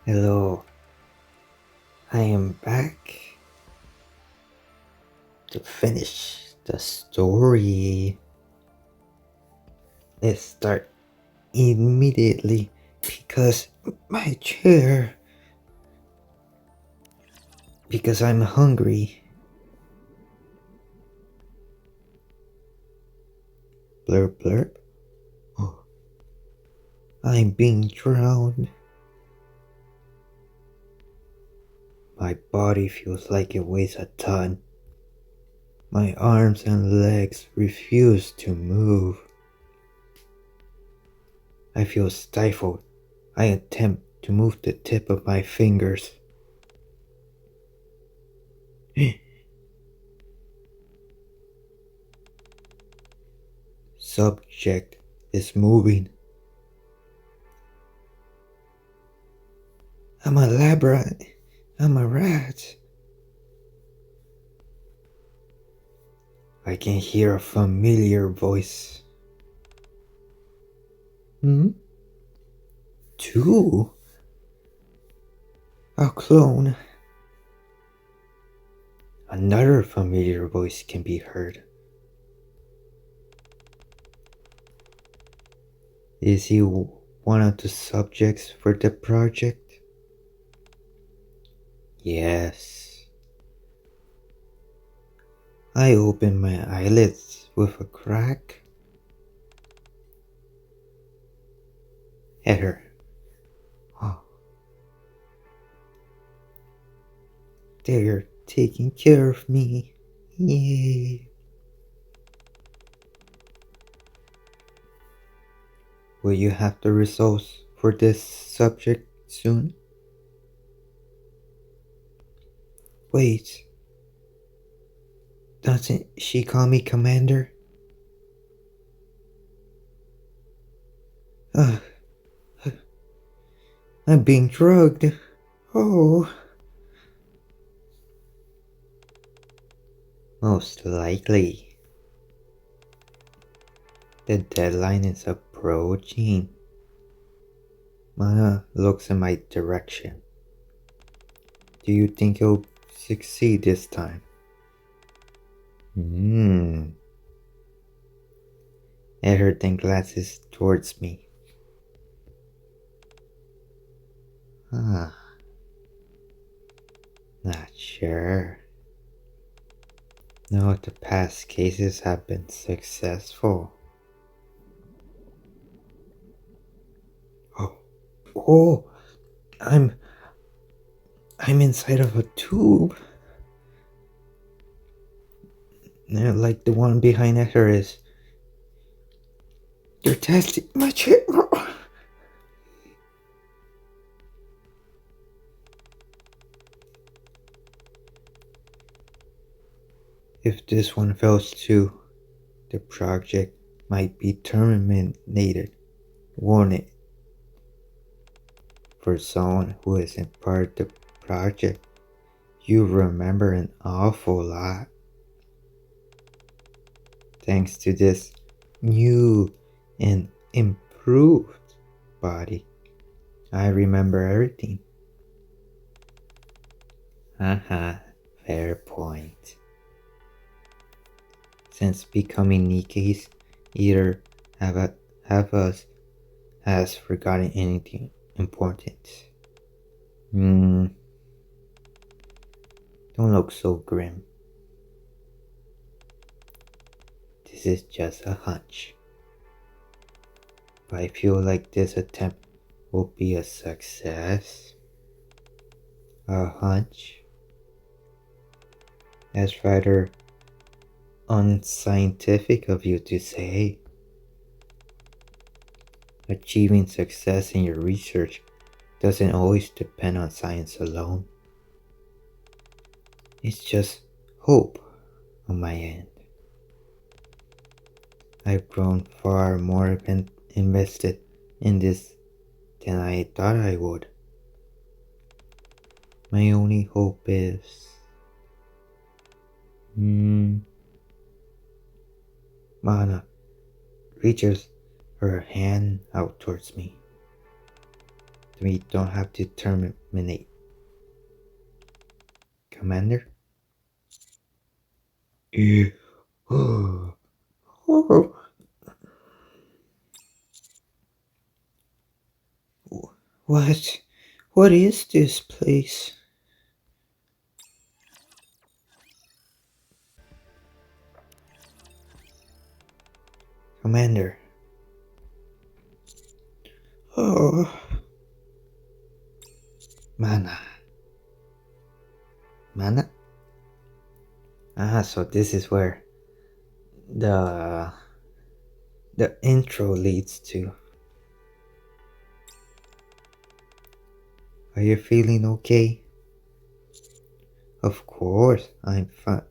Hello, I am back to finish the story. Let's start immediately because my chair. Because I'm hungry. Blurp blurp. Oh, I'm being drowned. My body feels like it weighs a ton. My arms and legs refuse to move. I feel stifled. I attempt to move the tip of my fingers. Subject is moving. I'm a labyrinth. I'm a rat. I can hear a familiar voice. Hmm? Two? A clone. Another familiar voice can be heard. Is he one of the subjects for the project? Yes. I open my eyelids with a crack. At her. Oh. They're taking care of me. Yay. Will you have the results for this subject soon? Wait. Doesn't she call me Commander? Ugh. I'm being drugged. Oh. Most likely. The deadline is approaching. Mana looks in my direction. Do you think you'll succeed this time? Edward then glances towards me. Ah. Not sure. No, the past cases have been successful. Oh. Oh. I'm inside of a tube. Like the one behind her is. You're testing my chip. If this one fails too, the project might be terminated. Warn it. For someone who isn't part of the project, you remember an awful lot. Thanks to this new and improved body, I remember everything. Haha, fair point. Since becoming NIKKEs, either have us has forgotten anything important. Don't look so grim. This is just a hunch. But I feel like this attempt will be a success. A hunch? That's rather unscientific of you to say. Achieving success in your research doesn't always depend on science alone. It's just hope on my end. I've grown far more invested in this than I thought I would. My only hope is... Mana reaches her hand out towards me. We don't have to terminate. Commander? Yeah. What? What is this place? Commander. Oh. Mana. Mana? Ah, so this is where the intro leads to. Are you feeling okay? Of course, I'm fine.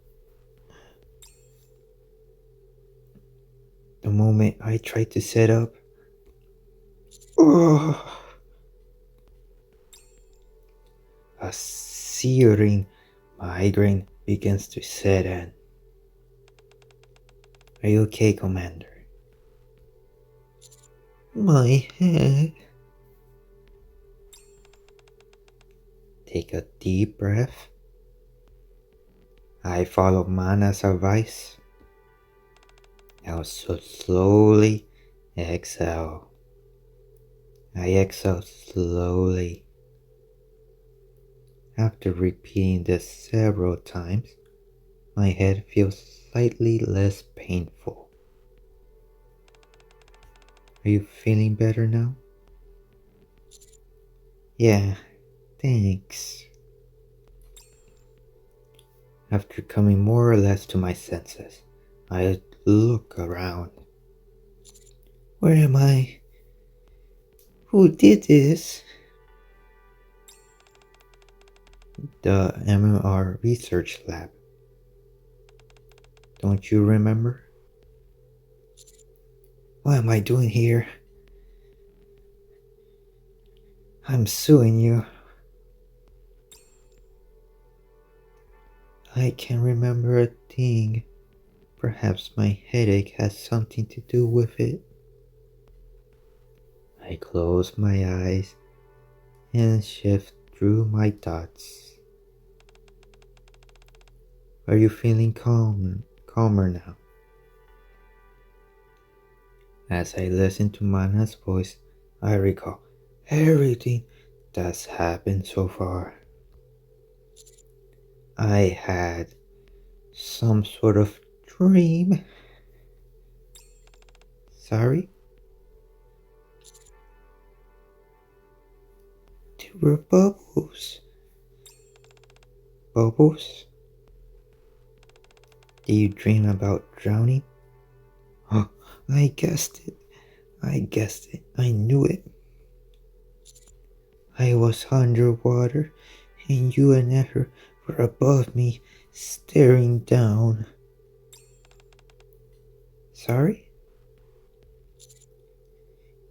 The moment I tried to set up, oh, a searing migraine begins to set in. Are you okay, Commander? My head. Take a deep breath. I follow Mana's advice. Now so slowly exhale. I exhale slowly. After repeating this several times, my head feels slightly less painful. Are you feeling better now? Yeah, thanks. After coming more or less to my senses, I look around. Where am I? Who did this? The MMR research lab. Don't you remember? What am I doing here? I'm suing you. I can't remember a thing. Perhaps my headache has something to do with it. I close my eyes and shift through my thoughts. Are you feeling calmer now? As I listen to Mana's voice, I recall everything that's happened so far. I had some sort of dream. Sorry? There were bubbles. Bubbles? Did you dream about drowning? Oh, I guessed it. I guessed it. I knew it. I was underwater, and you and Ether were above me, staring down. Sorry?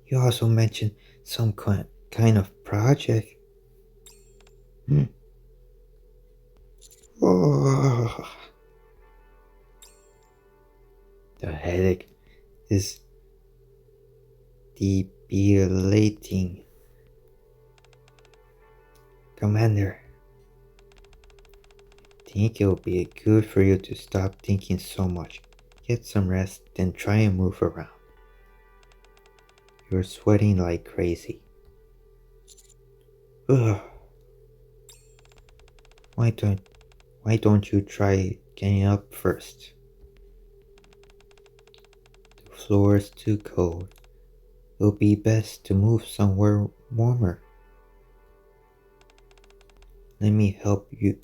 You also mentioned some kind of project. Oh. The headache is debilitating. Commander, think it would be good for you to stop thinking so much. Get some rest, then try and move around. You're sweating like crazy. Ugh. Why don't you try getting up first? The floor is too cold. It'll be best to move somewhere warmer. Let me help you.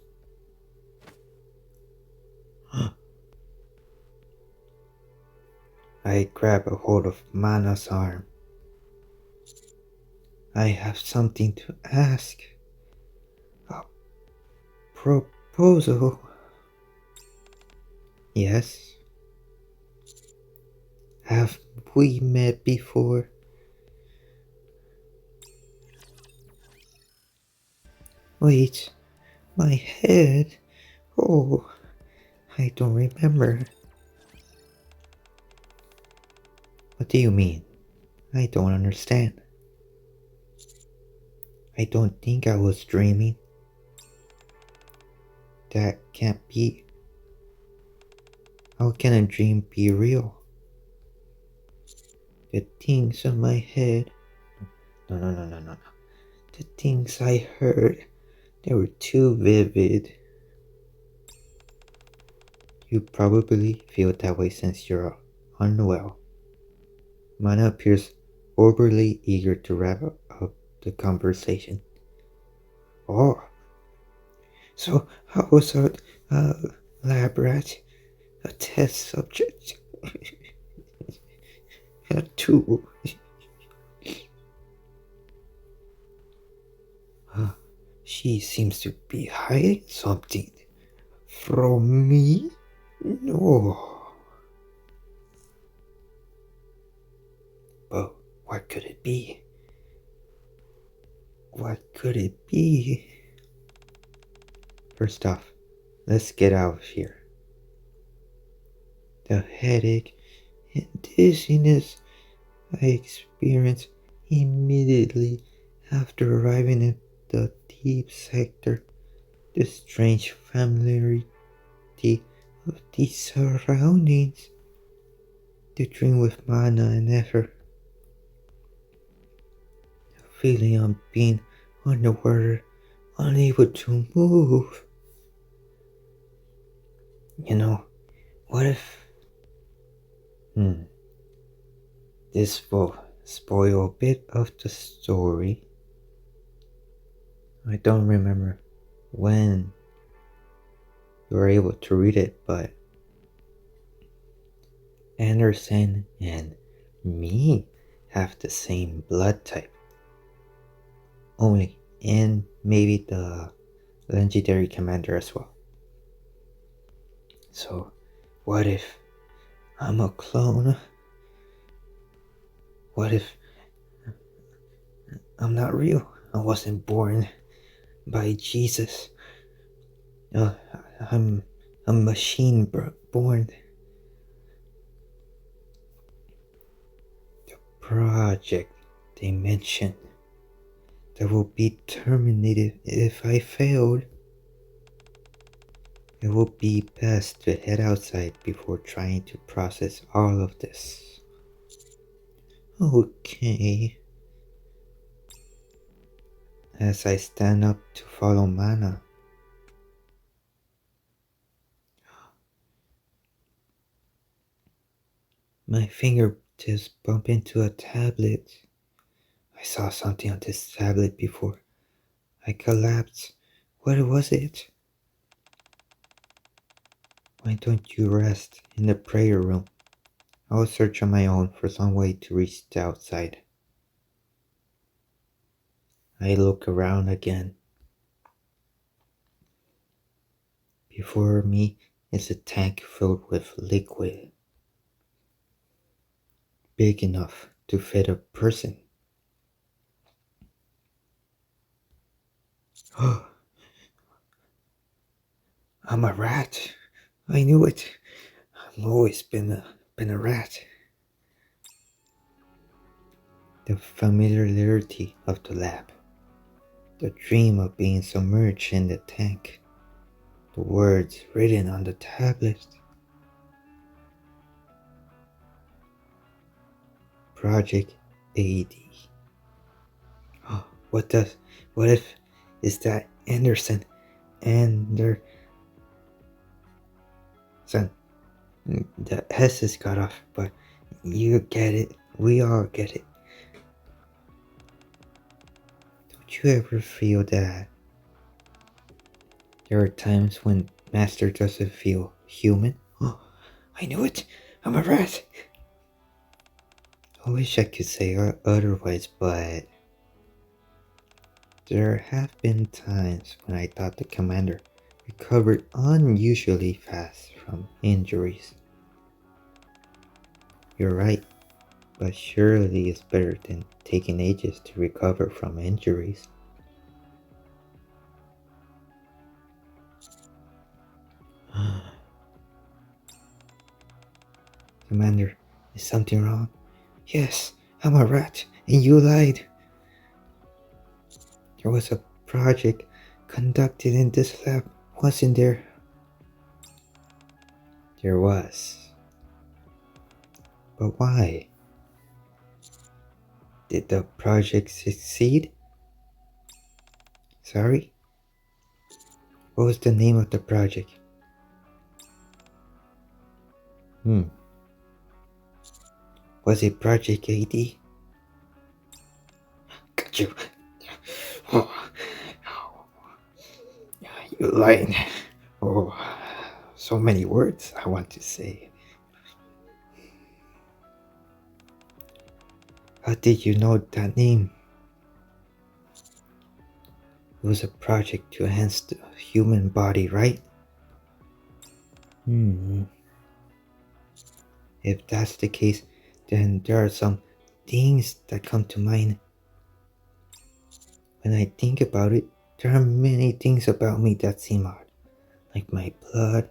I grab a hold of Mana's arm. I have something to ask. A proposal. Yes. Have we met before? Wait, my head. Oh, I don't remember. What do you mean? I don't understand. I don't think I was dreaming. That can't be. How can a dream be real? The things in my head. No. The things I heard, they were too vivid. You probably feel that way since you're unwell. Mana appears overly eager to wrap up the conversation. Oh, so how was a lab rat a test subject? A tool. She seems to be hiding something from me. No. But what could it be? What could it be? First off, let's get out of here. The headache and dizziness I experienced immediately after arriving at the deep sector, the strange familiarity of the surroundings, the dream with Mana and Ether, the feeling of being underwater, unable to move. You know, what if... This will spoil a bit of the story. I don't remember when you were able to read it, but Anderson and me have the same blood type. Only, and maybe the legendary commander as well. So, what if I'm a clone? What if I'm not real? I wasn't born by Jesus. I'm a machine born. The project they mentioned that will be terminated if I failed. It will be best to head outside before trying to process all of this. Okay. As I stand up to follow Mana, my fingertips bump into a tablet. I saw something on this tablet before. I collapsed. What was it? Why don't you rest in the prayer room? I'll search on my own for some way to reach the outside. I look around again. Before me is a tank filled with liquid, big enough to fit a person. Oh, I'm a rat. I knew it. I've always been a rat. The familiarity of the lab. The dream of being submerged in the tank. The words written on the tablet. Project AD. Oh, what if is that Anderson and their son? The S is cut off, but you get it. We all get it. Don't you ever feel that there are times when Master doesn't feel human? Oh, I knew it. I'm a rat. I wish I could say otherwise, but there have been times when I thought the commander recovered unusually fast from injuries. You're right, but surely it's better than taking ages to recover from injuries. Commander, is something wrong? Yes, I'm a rat, and you lied. There was a project conducted in this lab, wasn't there? There was. But why? Did the project succeed? Sorry? What was the name of the project? Was it Project AD? Got you. Oh, you lying. Oh, so many words I want to say. How did you know that name? It was a project to enhance the human body, right? If that's the case, then there are some things that come to mind. When I think about it, there are many things about me that seem odd. Like my blood,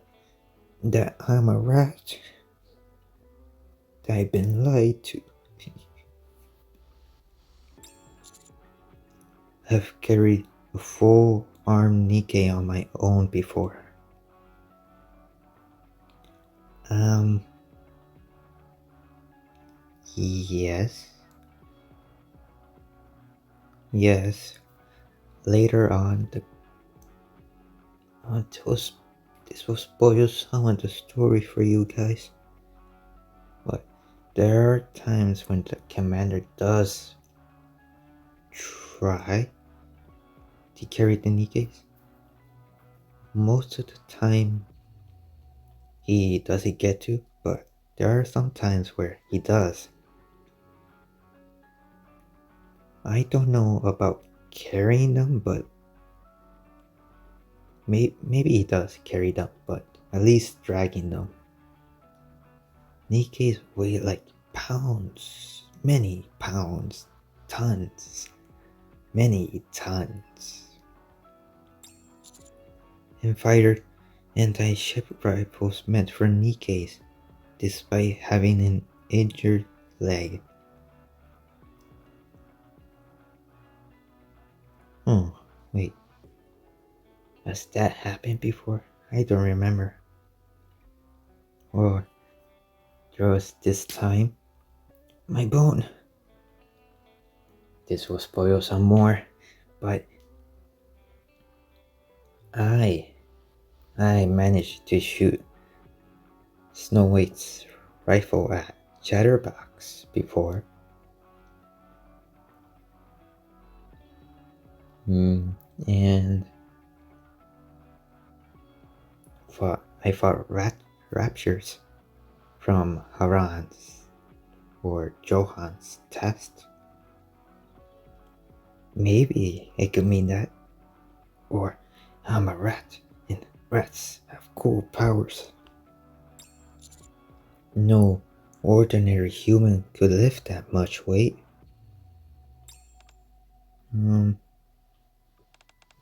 that I'm a rat, that I've been lied to. I've carried a full arm NIKKE on my own before. Yes. Yes. Later on, this will spoil some of the story for you guys. But there are times when the commander does try to carry the NIKKEs. Most of the time, he doesn't get to, but there are some times where he does. I don't know about carrying them, but maybe he does carry them, but at least dragging them. NIKKEs weigh like pounds, many pounds, tons, many tons. And fighter anti-ship rifles meant for NIKKEs, despite having an injured leg. Wait. Has that happened before? I don't remember. Or there was this time. My bone. This will spoil some more, but I managed to shoot Snow White's rifle at Chatterbox before. And I fought raptures from Haran's or Johan's test. Maybe it could mean that. Or I'm a rat and rats have cool powers. No ordinary human could lift that much weight.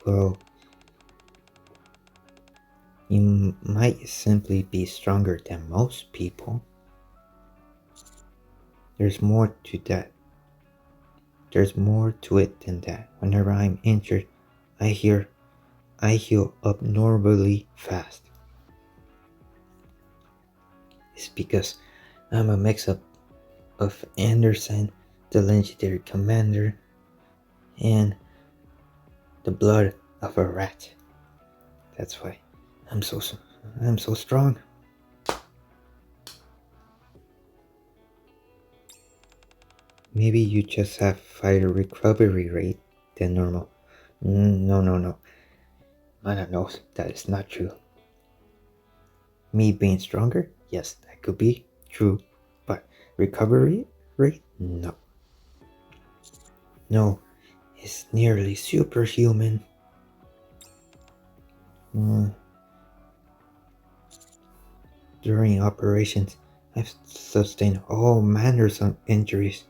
Well, you might simply be stronger than most people. There's more to that. There's more to it than that. Whenever I'm injured, I heal abnormally fast. It's because I'm a mix-up of Anderson, the legendary commander, and the blood of a rat. That's why I'm so strong. Maybe you just have higher recovery rate than normal. No. Mana knows that is not true. Me being stronger? Yes, that could be true. But recovery rate? No. No, it's nearly superhuman. During operations, I've sustained all manners of injuries.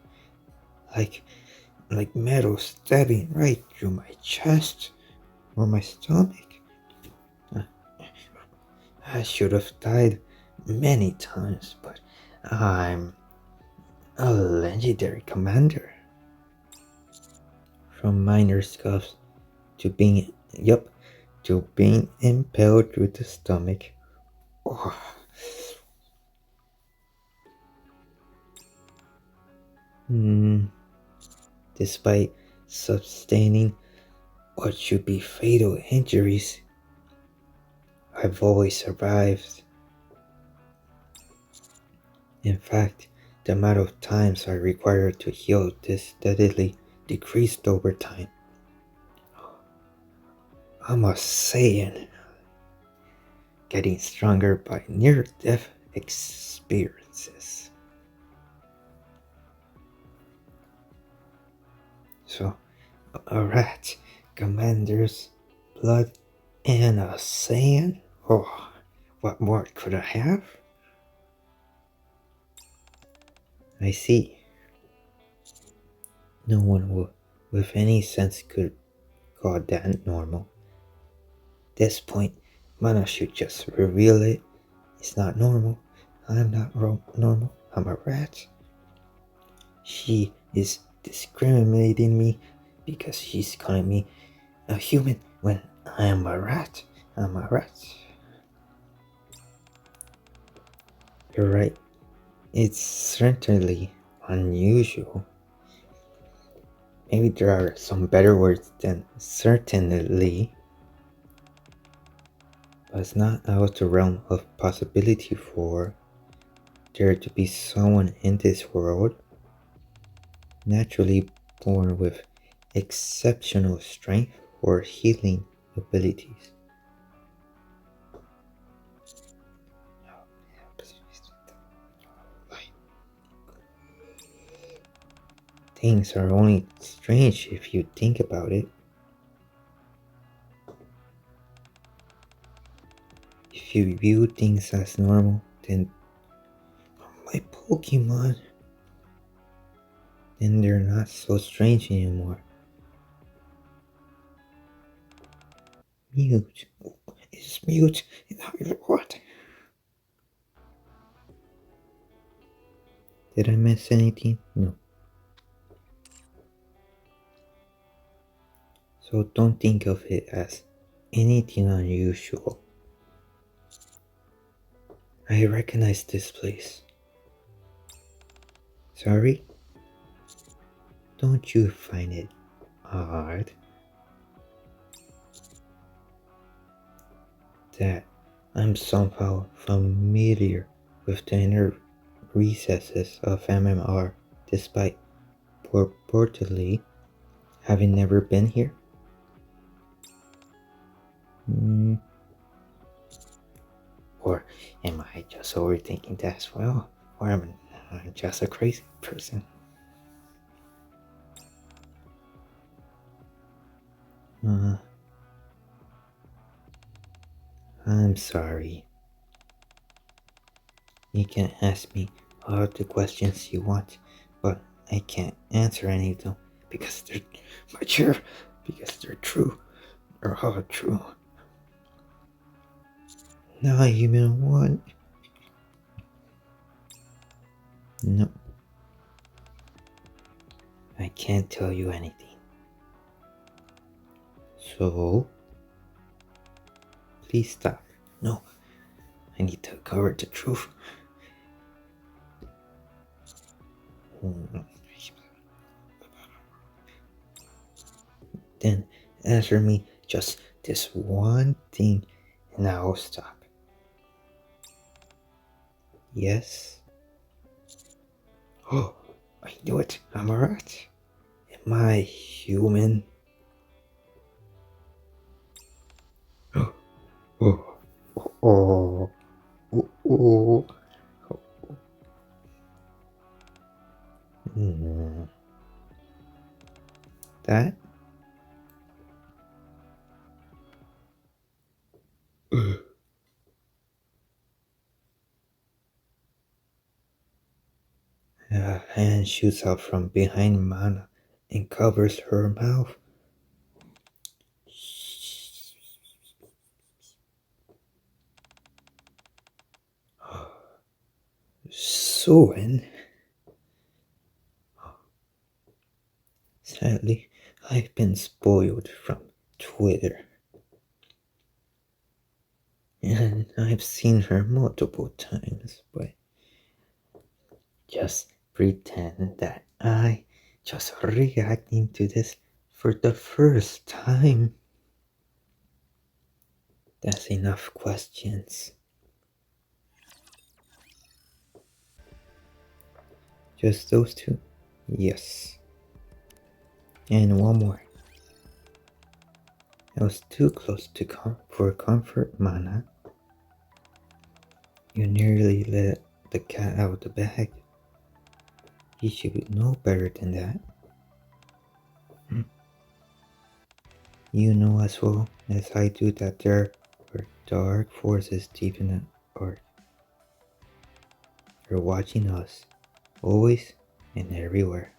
Like metal stabbing right through my chest or my stomach. I should have died many times, but I'm a legendary commander. From minor scuffs to being, yep, to being impaled through the stomach. Oh. Despite sustaining what should be fatal injuries, I've always survived. In fact, the amount of times I require to heal this steadily decreased over time. I'm a Saiyan, getting stronger by near-death experiences. So, a rat, commander's blood, and a Saiyan? Oh, what more could I have? I see. No one with any sense could call that normal. At this point, Mana should just reveal it. It's not normal. I'm not normal. I'm a rat. She is discriminating me because she's calling me a human when I am a rat. I'm a rat. You're right. It's certainly unusual. Maybe there are some better words than certainly, but it's not out of the realm of possibility for there to be someone in this world naturally born with exceptional strength or healing abilities. Things are only strange if you think about it. If you view things as normal, then my Pokemon, then they're not so strange anymore. Mute. It's mute. What? Did I miss anything? No. So don't think of it as anything unusual. I recognize this place. Sorry? Don't you find it odd that I'm somehow familiar with the inner recesses of MMR despite purportedly having never been here? Or am I just overthinking that as well? Or am I just a crazy person? I'm sorry. You can ask me all the questions you want, but I can't answer any of them because they're mature, because they're true. They're all true. Not even one. No. I can't tell you anything. So, please stop. No, I need to cover the truth. Then answer me just this one thing and I'll stop. Yes? Oh, I knew it. I'm a rat. Am I human? Oh, oh, oh, oh, oh. That? A hand shoots out from behind Mana and covers her mouth. Soen? Sadly, I've been spoiled from with her. And I've seen her multiple times, but just pretend that I just reacting to this for the first time. That's enough questions. Just those two? Yes. And one more. I was too close to for comfort, Mana. You nearly let the cat out of the bag. You should know better than that. You know as well as I do that there are dark forces deep in the earth. They're watching us, always and everywhere.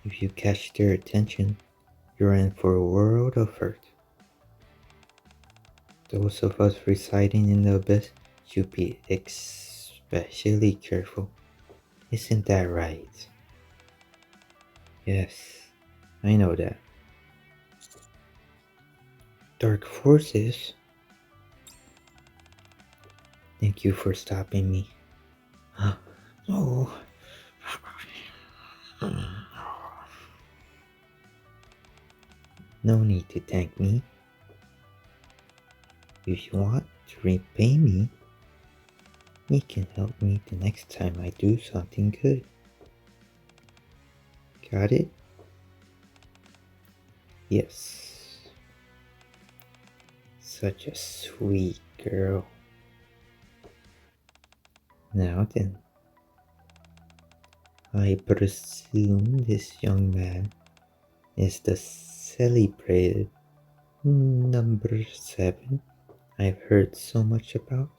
If you catch their attention, you're in for a world of hurt. Those of us residing in the abyss should be especially careful. Isn't that right? Yes, I know that. Dark forces? Thank you for stopping me. Oh. No need to thank me. If you want to repay me, you can help me the next time I do something good. Got it? Yes. Such a sweet girl. Now then, I presume this young man is the celebrated number 7 I've heard so much about.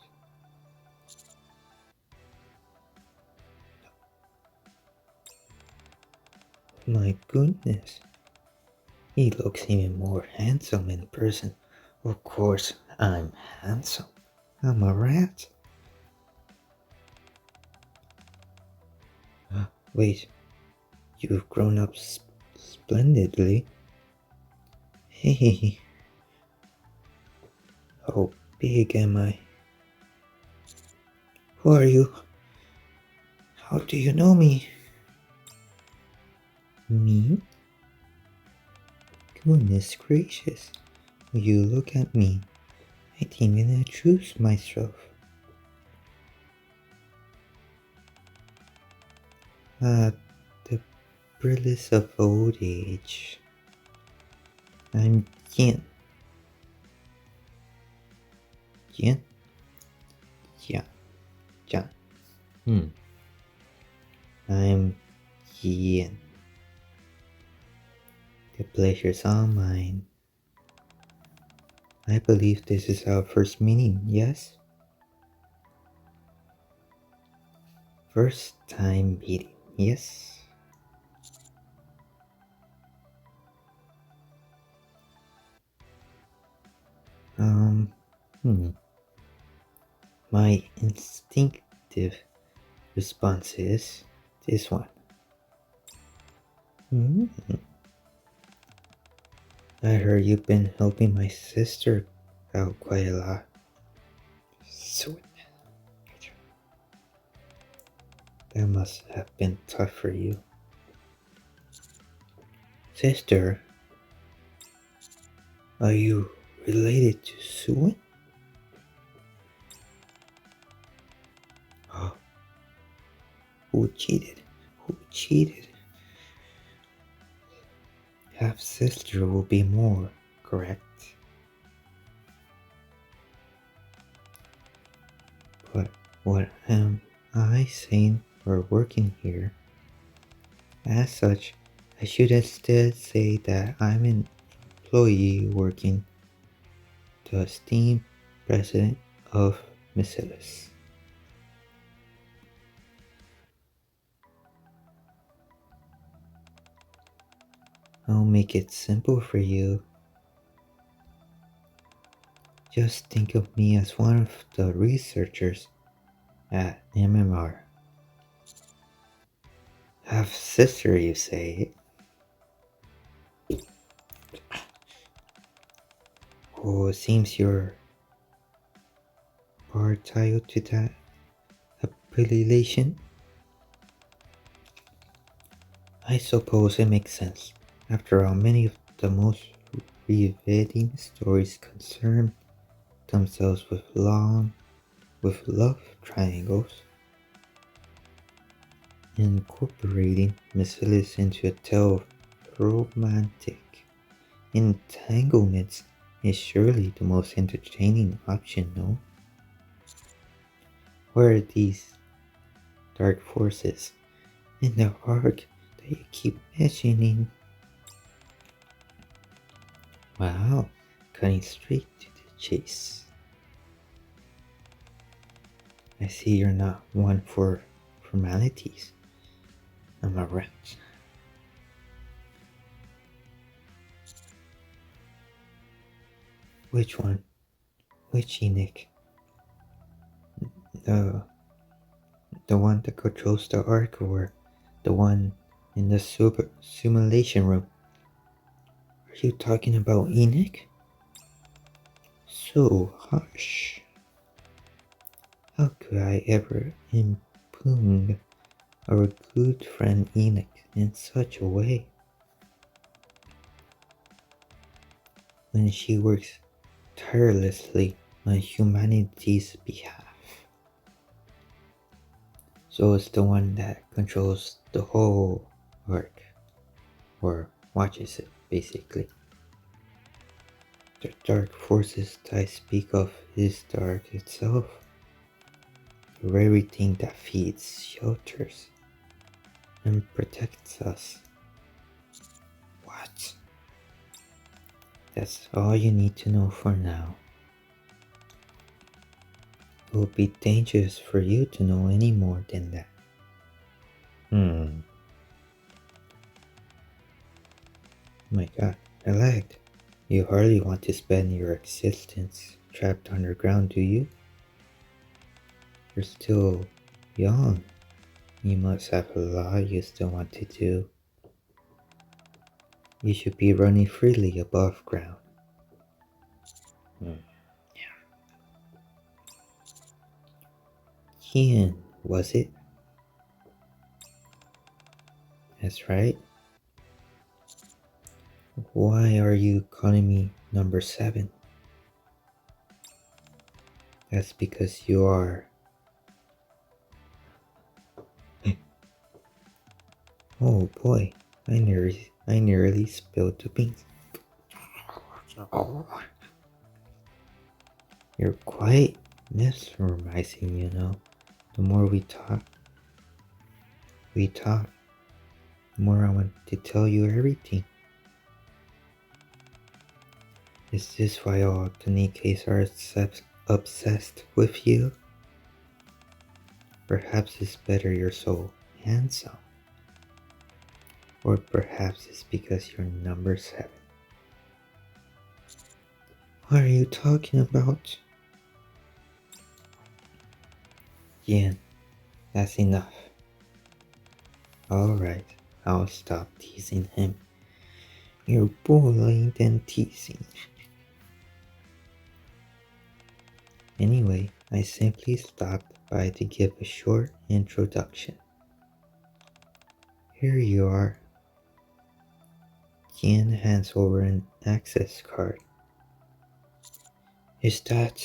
My goodness, he looks even more handsome in person. Of course, I'm handsome. I'm a rat. Wait, you've grown up splendidly. Hey, how big am I? Who are you? How do you know me? Me? Goodness gracious. Will you look at me? I didn't even introduce myself. The brilliance of old age. I'm Yin. Yin? Yeah. Jan. I'm Yin. The pleasure's all mine. I believe this is our first meeting, yes? First time meeting, yes? My instinctive response is this one. I heard you've been helping my sister out quite a lot. Sweet. That must have been tough for you. Sister, are you related to Suin? Oh, who cheated? Who cheated? Half sister will be more, correct? But what am I saying for working here? As such, I should instead say that I'm an employee working the esteemed president of Missilis. I'll make it simple for you. Just think of me as one of the researchers at MMR. Half sister, you say? Oh, it seems you're partial to that appellation. I suppose it makes sense. After all, many of the most riveting stories concern themselves with love triangles, incorporating Mephilus into a tale of romantic entanglements is surely the most entertaining option, no? Where are these dark forces in the arc that you keep mentioning? Wow, cutting straight to the chase. I see you're not one for formalities. I'm a rat. Which one? Which Enoch? The the one that controls the arc, or the one in the simulation room? Are you talking about Enoch? So hush. How could I ever impugn our good friend Enoch in such a way when she works tirelessly on humanity's behalf? So it's the one that controls the whole arc, or watches it, basically. The dark forces I speak of is the arc itself, the very thing that feeds, shelters, and protects us. What? That's all you need to know for now. It would be dangerous for you to know any more than that. My god, I lagged. You hardly want to spend your existence trapped underground, do you? You're still young. You must have a lot you still want to do. You should be running freely above ground. Ian, was it? That's right. Why are you calling me number 7? That's because you are. Oh boy, I nearly spilled the beans. You're quite mesmerizing, you know. The more we talk, the more I want to tell you everything. Is this why all the NIKKEs are obsessed with you? Perhaps it's better you're so handsome. Or perhaps it's because you're number 7. What are you talking about? Yin, that's enough. Alright, I'll stop teasing him. You're bullying than teasing. Anyway, I simply stopped by to give a short introduction. Here you are. Yin hands over an access card. Is that...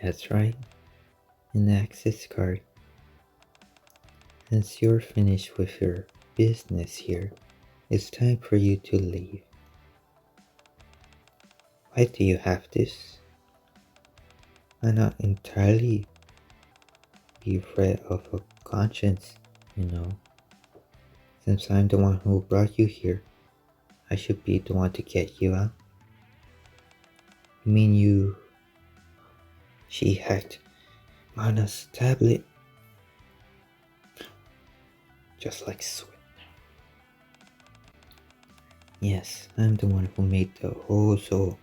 That's right, an access card. Since you're finished with your business here, it's time for you to leave. Why do you have this? I'm not entirely bereft of a conscience, you know. Since I'm the one who brought you here, I should be the one to get you out. You mean you... She hacked Mana's tablet? Just like sweat. Yes, I'm the one who made the oh so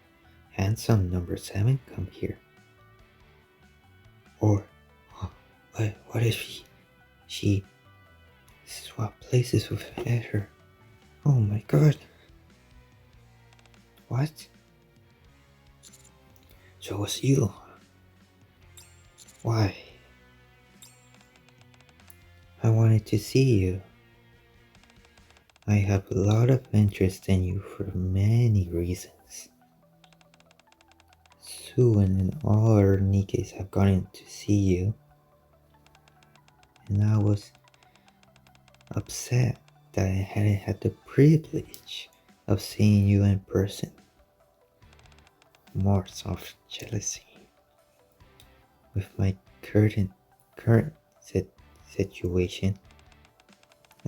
handsome number 7 come here. Or, what if she swapped places with her? Oh my god. What? So it was you. Why? I wanted to see you. I have a lot of interest in you for many reasons. Sue and all our Nikkes have gone in to see you, and I was upset that I hadn't had the privilege of seeing you in person. More of jealousy. With my current situation,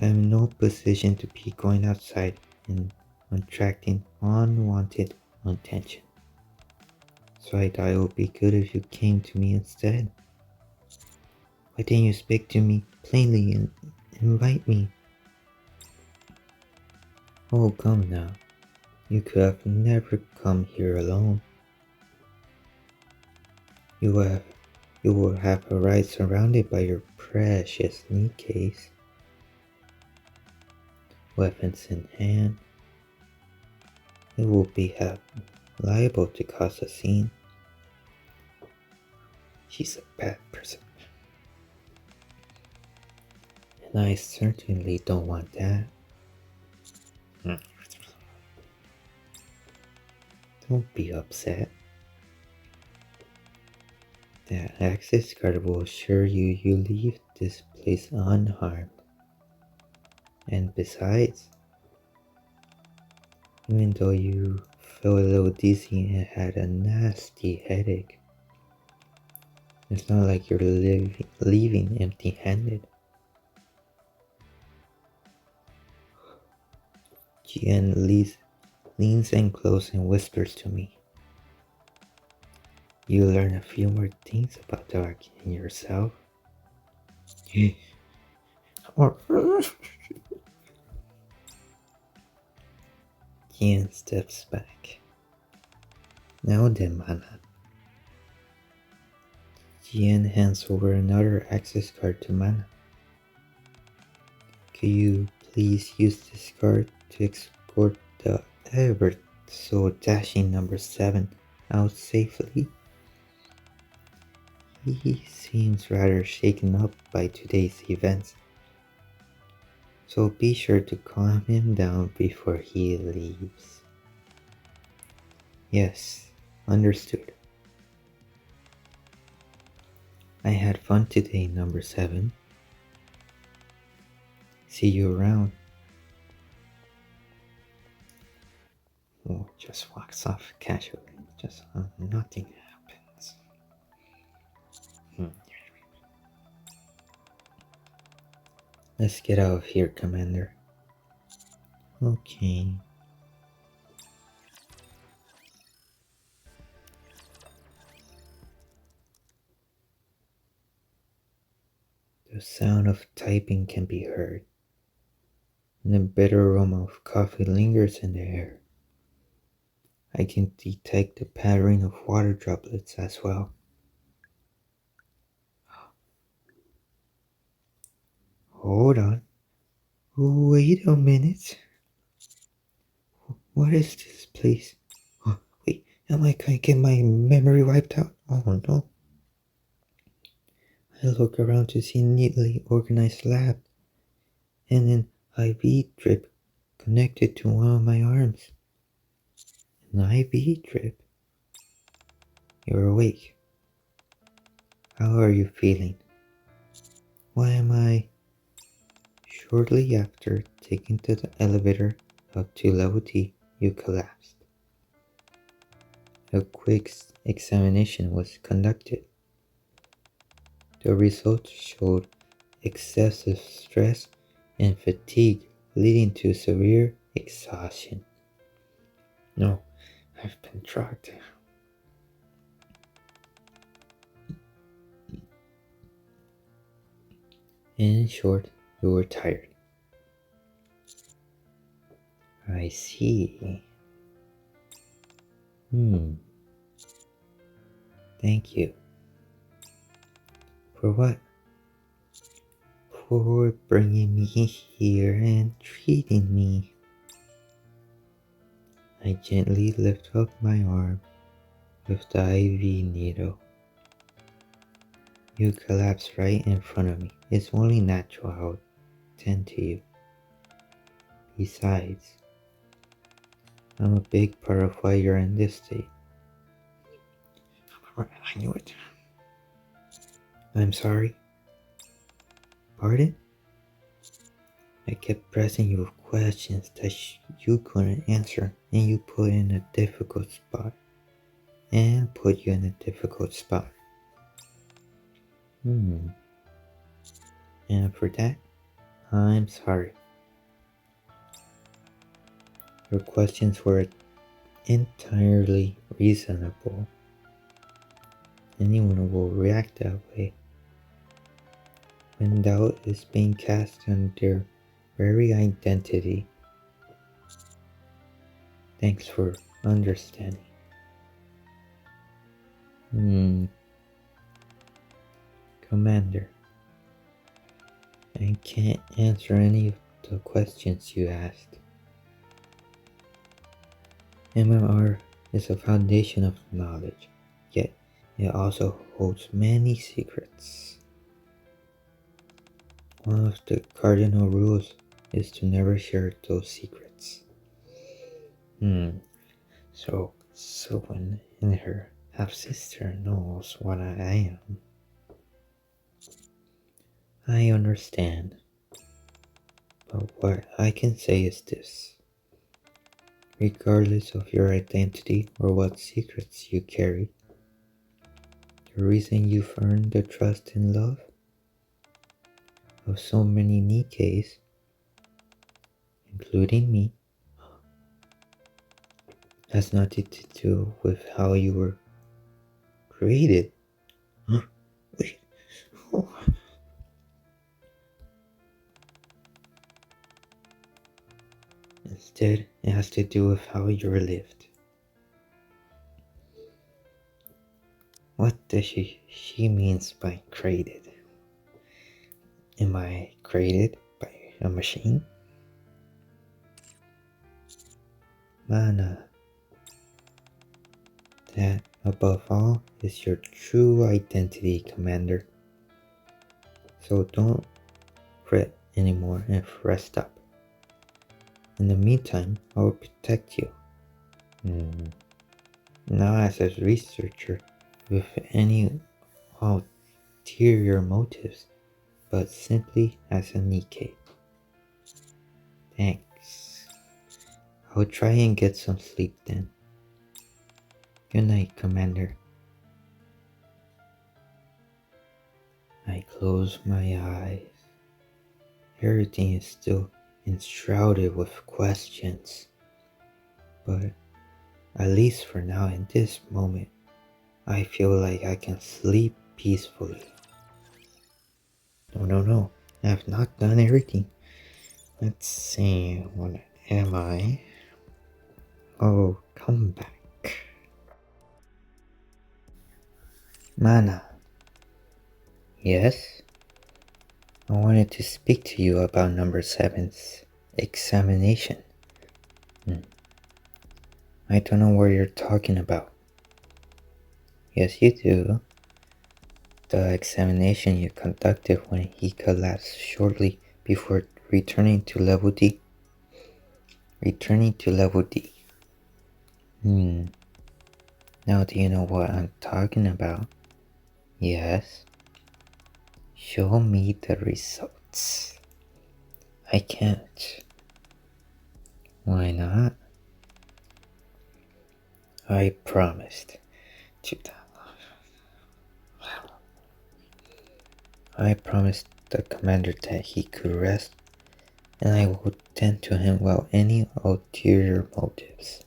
I am in no position to be going outside and attracting unwanted attention. So I thought it would be good if you came to me instead. Why didn't you speak to me plainly and invite me? Oh, come now. You could have never come here alone. You will have arrived surrounded by your precious Nikke's, weapons in hand. It will be liable to cause a scene. She's a bad person. And I certainly don't want that. Don't be upset. That access card will assure you leave this place unharmed. And besides, even though you felt a little dizzy and had a nasty headache, it's not like you're leaving empty-handed. Jian leans in close and whispers to me. You learn a few more things about Dark and yourself. Jian steps back. Now then, Mana. Jian hands over another access card to Mana. Could you please use this card to escort the ever so dashing number 7 out safely? He seems rather shaken up by today's events, so be sure to calm him down before he leaves. Yes, understood. I had fun today, number 7. See you around. Oh, just walks off casually. Just nothing happens. Let's get out of here, Commander. Okay. The sound of typing can be heard, and the bitter aroma of coffee lingers in the air. I can detect the pattering of water droplets as well. Hold on. Wait a minute. What is this place? Oh, wait, am I going to get my memory wiped out? Oh no. I look around to see a neatly organized lab and an IV drip connected to one of my arms. An IV drip? You're awake. How are you feeling? Why am I? Shortly after taking to the elevator up to level T, you collapsed. A quick examination was conducted. The results showed excessive stress and fatigue leading to severe exhaustion. No, I've been drugged. In short, you were tired. I see. Thank you. For what? For bringing me here and treating me. I I gently lift up my arm with the IV needle. You collapse right in front of me. It's only natural how I tend to you. Besides, I'm a big part of why you're in this state. I knew it. I'm sorry. Pardon? I kept pressing you with questions that you couldn't answer, and you put in a difficult spot. And put you in a difficult spot. And for that, I'm sorry. Your questions were entirely reasonable. Anyone will react that way when doubt is being cast on their very identity. Thanks for understanding. Commander, I can't answer any of the questions you asked. MMR is a foundation of knowledge, yet it also holds many secrets. One of the cardinal rules is to never share those secrets. So someone in her half-sister knows what I am. I understand. But what I can say is this. Regardless of your identity or what secrets you carry, the reason you've earned the trust and love of so many NIKKEs, including me, has nothing to do with how you were created. Wait. Oh. Instead, it has to do with how you're lived. What does she means by created? Am I created by a machine? Mana. That, above all, is your true identity, Commander. So don't fret anymore and rest up. In the meantime, I will protect you. Not as a researcher with any ulterior motives, but simply as a NIKKE. Thanks. I'll try and get some sleep then. Good night, Commander. I close my eyes. Everything is still enshrouded with questions. But at least for now, in this moment, I feel like I can sleep peacefully. No. I have not done everything. Let's see, what am I? Oh, come back. Mana. Yes? I wanted to speak to you about number 7's examination. I don't know what you're talking about. Yes, you do. The examination you conducted when he collapsed shortly before returning to level D. Now do you know what I'm talking about? Yes. Show me the results. I can't. Why not? I promised the commander that he could rest, and I will tend to him without any ulterior motives.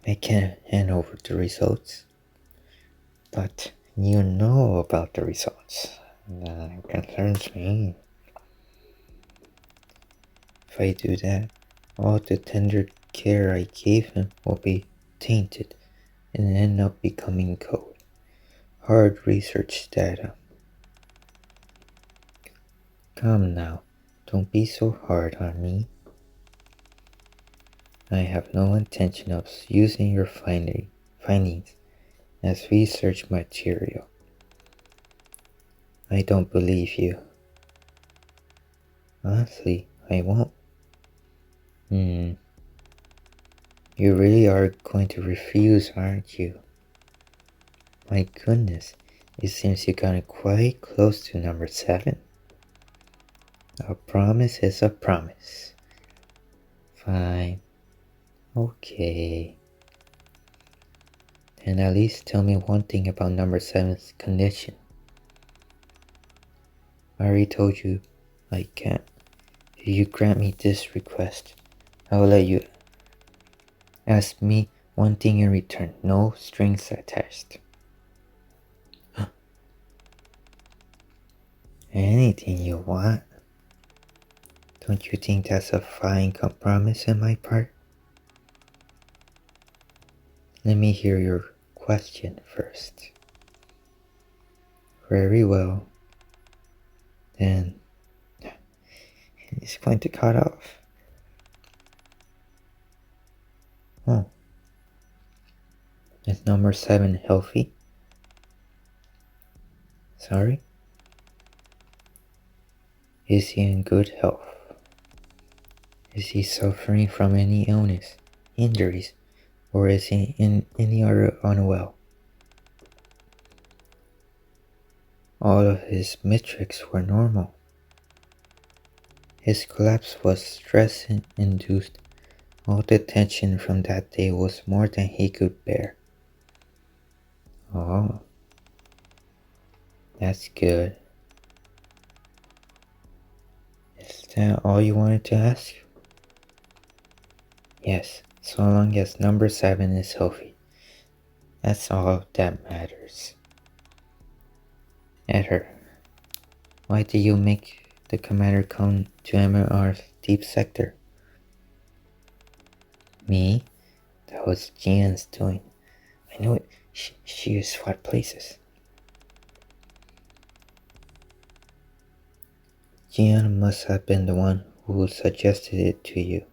I can't hand over the results, but you know about the results. That concerns me. If I do that, all the tender care I gave him will be tainted and end up becoming code. Hard research data. Come now, don't be so hard on me. I have no intention of using your findings as research material. I don't believe you. Honestly, I won't. You really are going to refuse, aren't you? My goodness, it seems you got quite close to number 7. A promise is a promise. Fine. Okay. Then at least tell me one thing about number 7's condition. I already told you I can't. If you grant me this request, I will let you ask me one thing in return. No strings attached. Anything you want. Don't you think that's a fine compromise on my part? Let me hear your question first. Very well. Then it's going to cut off. Oh. Is number 7 healthy? Sorry? Is he in good health? Is he suffering from any illness, injuries, or is he in any other unwell? All of his metrics were normal. His collapse was stress-induced. All the tension from that day was more than he could bear. Oh, that's good. Is that all you wanted to ask? Yes, so long as number 7 is healthy. That's all that matters. Eder, why did you make the commander come to MR's deep sector? Me? That was Jian's doing. I knew it. She swapped places. Jian must have been the one who suggested it to you.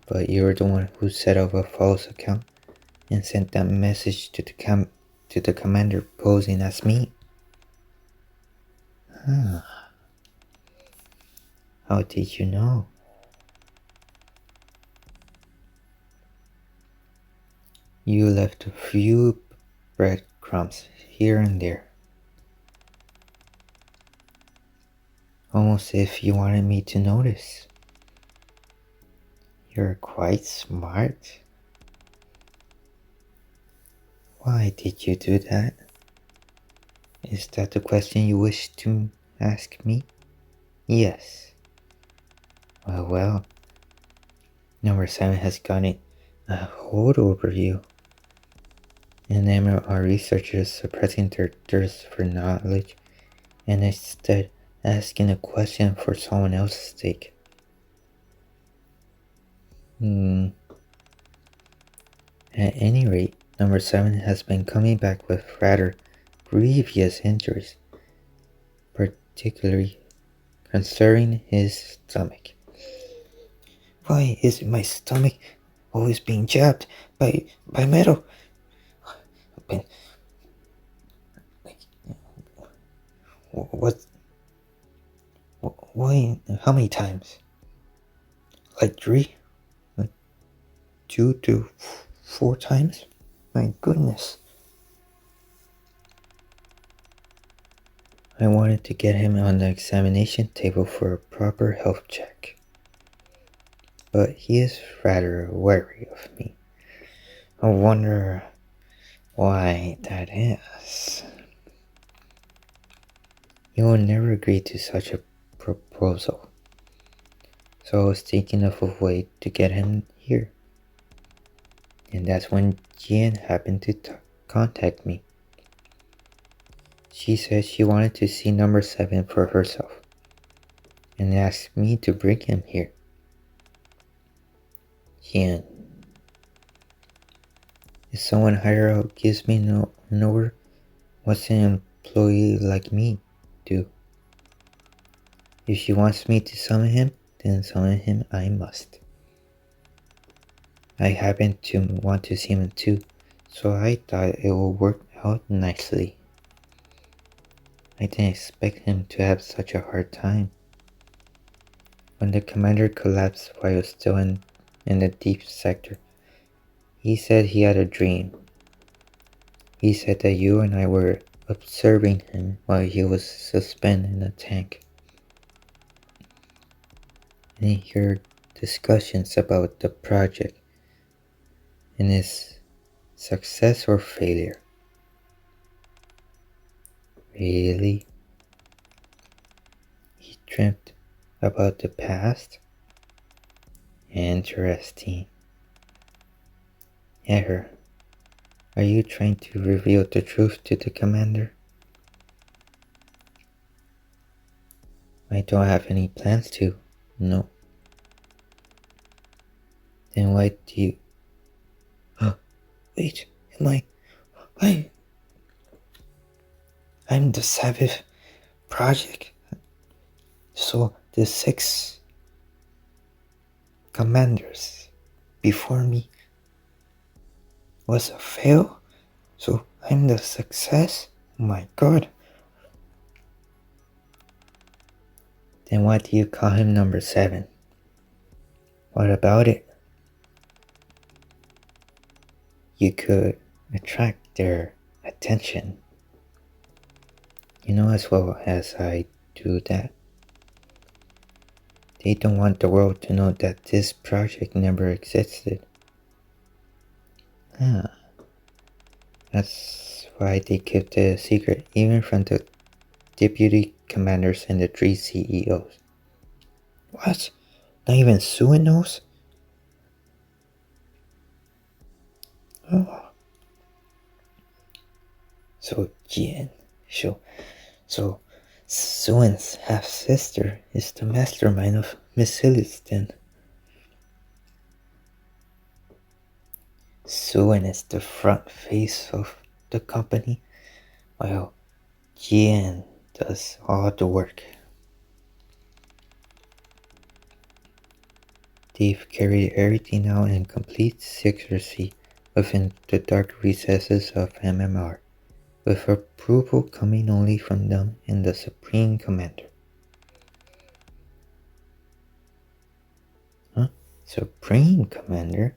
But you're the one who set up a false account and sent that message to the commander posing as me. How did you know? You left a few breadcrumbs here and there. Almost if you wanted me to notice. You're quite smart. Why did you do that? Is that the question you wish to ask me? Yes. Well, number 7 has gotten a hold over you. And MRR researchers suppressing their thirst for knowledge and instead asking a question for someone else's sake. At any rate, number 7 has been coming back with rather grievous injuries, particularly concerning his stomach. Why is my stomach always being jabbed by metal? Why? How many times? Like 3? Like 2 to 4 times? My goodness. I wanted to get him on the examination table for a proper health check. But he is rather wary of me. I wonder why that is. He will never agree to such a proposal. So I was thinking of a way to get him here. And that's when Jian happened to contact me. She said she wanted to see number 7 for herself and asked me to bring him here. Jian. If someone higher up gives me no order, what's an employee like me do? If she wants me to summon him, then summon him I must. I happen to want to see him too, so I thought it would work out nicely. I didn't expect him to have such a hard time. When the commander collapsed while still in the deep sector, he said he had a dream. He said that you and I were observing him while he was suspended in a tank. And he heard discussions about the project and its success or failure. Really? He dreamt about the past? Interesting. Error. Are you trying to reveal the truth to the commander? I don't have any plans to. No. Then why do you... Wait, I'm the seventh project. So the 6 commanders before me was a fail? So I'm the success? Oh my god. Then why do you call him number 7? What about it? You could attract their attention. You know as well as I do that they don't want the world to know that this project never existed. That's why they kept it a secret even from the deputy commanders and the 3 CEOs. What? Not even Sue knows? Oh. So Jian, so Suen's half-sister is the mastermind of Miss Hillis then. Suen is the front face of the company, while Jian does all the work. They've carried everything out in complete secrecy within the dark recesses of MMR, with approval coming only from them and the Supreme Commander. Huh? Supreme Commander?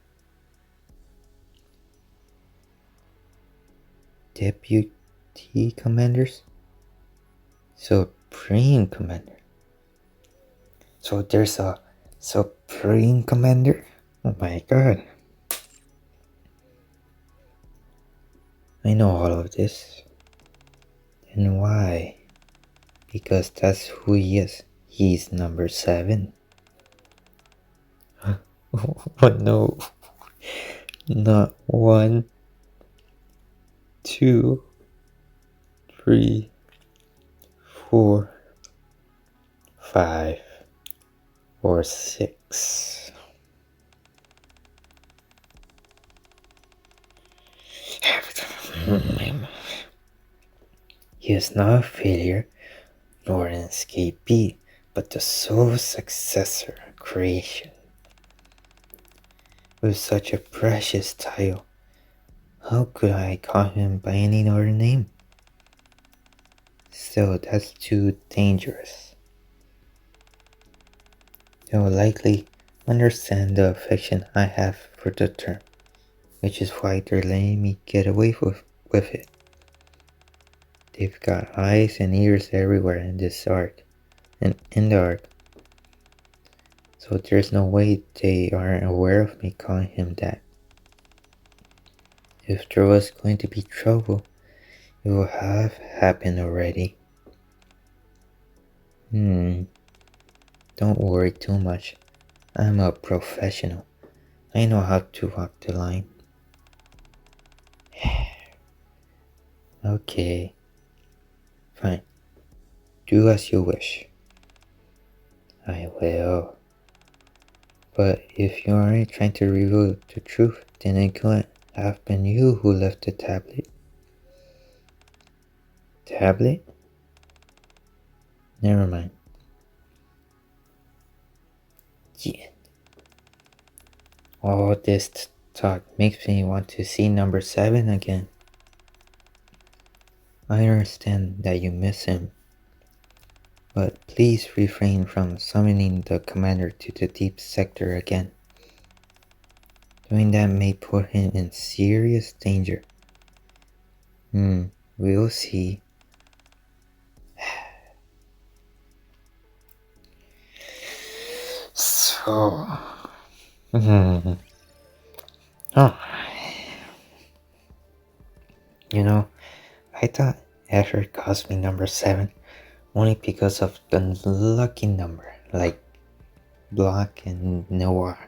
Deputy Commanders? Supreme Commander. So there's a Supreme Commander? Oh my god. I know all of this. And why? Because that's who he is. He's number 7. Oh no. Not 1, 2, 3, 4, 5, or 6. He is not a failure, nor an escapee, but the sole successor creation. With such a precious title, how could I call him by any other name? Still, that's too dangerous. They will likely understand the affection I have for the term, which is why they're letting me get away with it. They've got eyes and ears everywhere in this arc, and in the arc. So there's no way they aren't aware of me calling him that. If there was going to be trouble, it would have happened already. Don't worry too much. I'm a professional. I know how to walk the line. Okay. Fine. Do as you wish. I will. But if you aren't trying to reveal the truth, then it couldn't have been you who left the tablet. Tablet? Never mind. Yeah. All this talk makes me want to see number 7 again. I understand that you miss him, but please refrain from summoning the commander to the deep sector again. Doing that may put him in serious danger. We'll see. So... Oh. You know, I thought Asher caused me number 7 only because of the lucky number, like Block and Noah.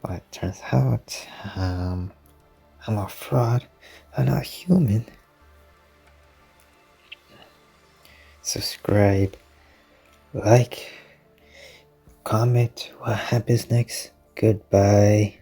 But turns out, I'm a fraud. I'm not human. Subscribe, like, comment what happens next. Goodbye.